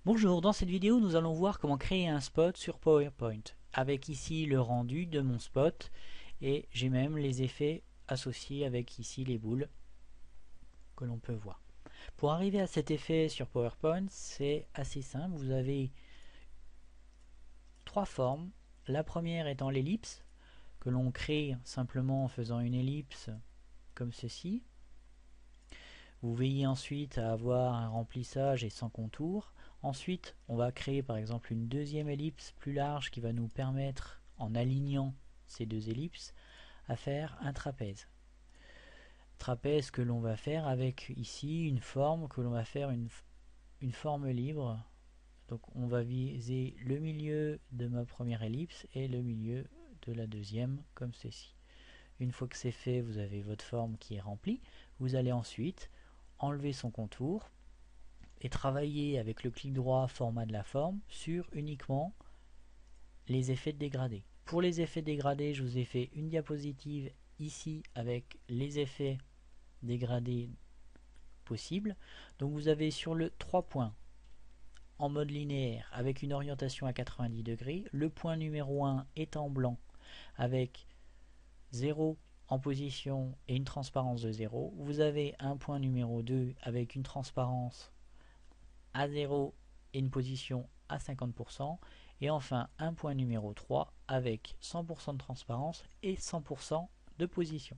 Bonjour, dans cette vidéo nous allons voir comment créer un spot sur PowerPoint avec ici le rendu de mon spot et j'ai même les effets associés avec ici les boules que l'on peut voir. Pour arriver à cet effet sur PowerPoint, c'est assez simple. Vous avez trois formes. La première étant l'ellipse que l'on crée simplement en faisant une ellipse comme ceci. Vous veillez ensuite à avoir un remplissage et sans contour. Ensuite, on va créer par exemple une deuxième ellipse plus large qui va nous permettre, en alignant ces deux ellipses, à faire un trapèze. Trapèze que l'on va faire avec ici une forme que l'on va faire une forme libre. Donc on va viser le milieu de ma première ellipse et le milieu de la deuxième comme ceci. Une fois que c'est fait, vous avez votre forme qui est remplie. Vous allez ensuite enlever son contour et travailler avec le clic droit format de la forme sur uniquement les effets de dégradé. Pour les effets dégradés, je vous ai fait une diapositive ici avec les effets dégradés possibles. Donc vous avez sur le 3 points en mode linéaire avec une orientation à 90 degrés. Le point numéro 1 est en blanc avec 0 en position et une transparence de 0. Vous avez un point numéro 2 avec une transparence à 0 et une position à 50%. Et enfin un point numéro 3 avec 100% de transparence et 100% de position.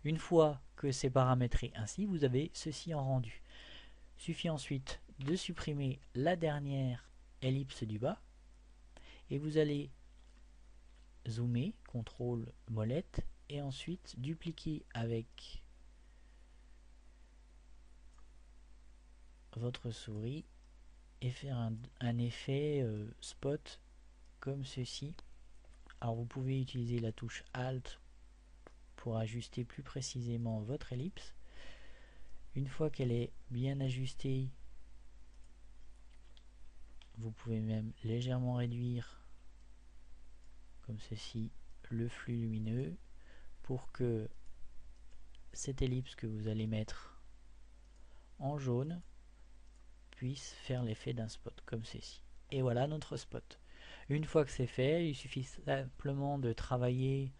Une fois que c'est paramétré ainsi, vous avez ceci en rendu. Il suffit ensuite de supprimer la dernière ellipse du bas et vous allez zoomer, CTRL molette, et ensuite dupliquer avec votre souris et faire un effet spot comme ceci. Alors vous pouvez utiliser la touche Alt pour ajuster plus précisément votre ellipse. Une fois qu'elle est bien ajustée, vous pouvez même légèrement réduire comme ceci le flux lumineux pour que cette ellipse que vous allez mettre en jaune puisse faire l'effet d'un spot comme ceci. Et voilà notre spot. Une fois que c'est fait, il suffit simplement de travailler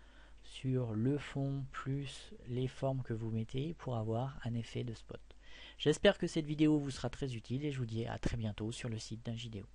sur le fond plus les formes que vous mettez pour avoir un effet de spot. J'espère que cette vidéo vous sera très utile et je vous dis à très bientôt sur le site d'Ingideo.